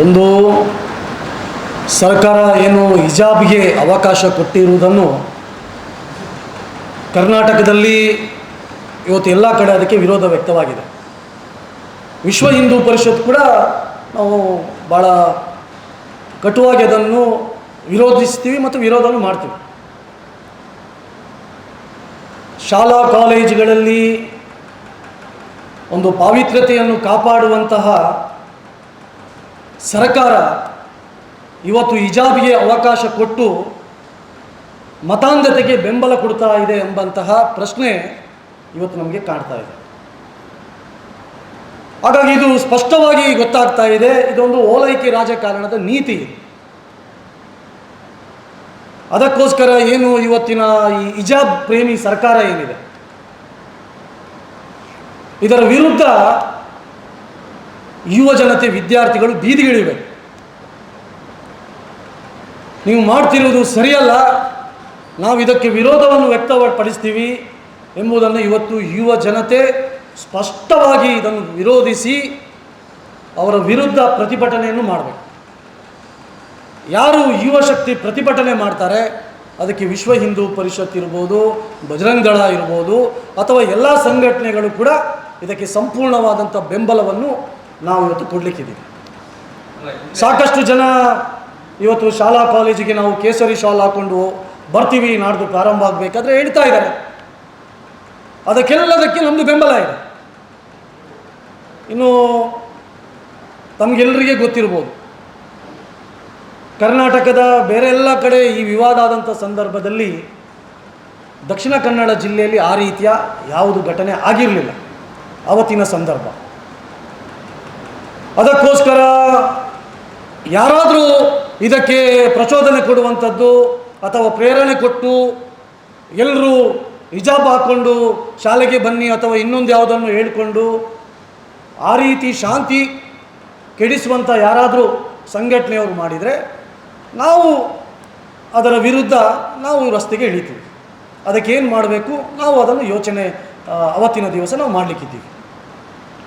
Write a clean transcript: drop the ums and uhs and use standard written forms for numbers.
ಒಂದು ಸರ್ಕಾರ ಏನು ಹಿಜಾಬ್ಗೆ ಅವಕಾಶ ಕೊಟ್ಟಿರುವುದನ್ನು ಕರ್ನಾಟಕದಲ್ಲಿ ಇವತ್ತು ಎಲ್ಲ ಕಡೆ ಅದಕ್ಕೆ ವಿರೋಧ ವ್ಯಕ್ತವಾಗಿದೆ. ವಿಶ್ವ ಹಿಂದೂ ಪರಿಷತ್ ಕೂಡ ನಾವು ಭಾಳ ಕಟುವಾಗಿ ಅದನ್ನು ವಿರೋಧಿಸ್ತೀವಿ ಮತ್ತು ವಿರೋಧನೂ ಮಾಡ್ತೀವಿ. ಶಾಲಾ ಕಾಲೇಜುಗಳಲ್ಲಿ ಒಂದು ಪಾವಿತ್ರ್ಯತೆಯನ್ನು ಕಾಪಾಡುವಂತಹ ಸರ್ಕಾರ ಇವತ್ತು ಹಿಜಾಬ್ಗೆ ಅವಕಾಶ ಕೊಟ್ಟು ಮತಾಂಧತೆಗೆ ಬೆಂಬಲ ಕೊಡ್ತಾ ಇದೆ ಎಂಬಂತಹ ಪ್ರಶ್ನೆ ಇವತ್ತು ನಮಗೆ ಕಾಡ್ತಾ ಇದೆ. ಹಾಗಾಗಿ ಇದು ಸ್ಪಷ್ಟವಾಗಿ ಗೊತ್ತಾಗ್ತಾ ಇದೆ, ಇದೊಂದು ಓಲೈಕೆ ರಾಜಕಾರಣದ ನೀತಿ. ಅದಕ್ಕೋಸ್ಕರ ಏನು ಇವತ್ತಿನ ಈ ಹಿಜಾಬ್ ಪ್ರೇಮಿ ಸರ್ಕಾರ ಏನಿದೆ, ಇದರ ವಿರುದ್ಧ ಯುವ ಜನತೆ, ವಿದ್ಯಾರ್ಥಿಗಳು ಬೀದಿಗಿಳಿವೆ. ನೀವು ಮಾಡ್ತಿರುವುದು ಸರಿಯಲ್ಲ, ನಾವು ಇದಕ್ಕೆ ವಿರೋಧವನ್ನು ವ್ಯಕ್ತಪಡಿಸ್ತೀವಿ ಎಂಬುದನ್ನು ಇವತ್ತು ಯುವ ಜನತೆ ಸ್ಪಷ್ಟವಾಗಿ ಇದನ್ನು ವಿರೋಧಿಸಿ ಅವರ ವಿರುದ್ಧ ಪ್ರತಿಭಟನೆಯನ್ನು ಮಾಡಬೇಕು. ಯಾರು ಯುವ ಶಕ್ತಿ ಪ್ರತಿಭಟನೆ ಮಾಡ್ತಾರೆ ಅದಕ್ಕೆ ವಿಶ್ವ ಹಿಂದೂ ಪರಿಷತ್ ಇರ್ಬೋದು, ಬಜರಂಗ ದಳ ಇರ್ಬೋದು, ಅಥವಾ ಎಲ್ಲ ಸಂಘಟನೆಗಳು ಕೂಡ ಇದಕ್ಕೆ ಸಂಪೂರ್ಣವಾದಂಥ ಬೆಂಬಲವನ್ನು ನಾವು ಇವತ್ತು ಕೊಡಲಿಕ್ಕಿದ್ದೀವಿ. ಸಾಕಷ್ಟು ಜನ ಇವತ್ತು ಶಾಲಾ ಕಾಲೇಜಿಗೆ ನಾವು ಕೇಸರಿ ಶಾಲ್ ಹಾಕ್ಕೊಂಡು ಬರ್ತೀವಿ, ನಾಡ್ದು ಪ್ರಾರಂಭ ಆಗಬೇಕಾದ್ರೆ ಹೇಳ್ತಾ ಇದ್ದಾರೆ. ಅದಕ್ಕೆಲ್ಲದಕ್ಕೆ ನಮ್ಮದು ಬೆಂಬಲ ಇದೆ. ಇನ್ನು ತಮಗೆಲ್ಲರಿಗೆ ಗೊತ್ತಿರ್ಬೋದು, ಕರ್ನಾಟಕದ ಬೇರೆ ಎಲ್ಲ ಕಡೆ ಈ ವಿವಾದ ಆದಂಥ ಸಂದರ್ಭದಲ್ಲಿ ದಕ್ಷಿಣ ಕನ್ನಡ ಜಿಲ್ಲೆಯಲ್ಲಿ ಆ ರೀತಿಯ ಯಾವುದು ಘಟನೆ ಆಗಿರಲಿಲ್ಲ ಅವತ್ತಿನ ಸಂದರ್ಭ. ಅದಕ್ಕೋಸ್ಕರ ಯಾರಾದರೂ ಇದಕ್ಕೆ ಪ್ರಚೋದನೆ ಕೊಡುವಂಥದ್ದು ಅಥವಾ ಪ್ರೇರಣೆ ಕೊಟ್ಟು ಎಲ್ಲರೂ ಹಿಜಾಬ್ ಹಾಕ್ಕೊಂಡು ಶಾಲೆಗೆ ಬನ್ನಿ ಅಥವಾ ಇನ್ನೊಂದು ಯಾವುದನ್ನು ಹೇಳಿಕೊಂಡು ಆ ರೀತಿ ಶಾಂತಿ ಕೆಡಿಸುವಂಥ ಯಾರಾದರೂ ಸಂಘಟನೆಯವರು ಮಾಡಿದರೆ ನಾವು ಅದರ ವಿರುದ್ಧ ನಾವು ರಸ್ತೆಗೆ ಇಳಿತೀವಿ. ಅದಕ್ಕೇನು ಮಾಡಬೇಕು ನಾವು ಅದನ್ನು ಯೋಚನೆ ಅವತ್ತಿನ ದಿವಸ ನಾವು ಮಾಡಲಿಕ್ಕಿದ್ದೀವಿ.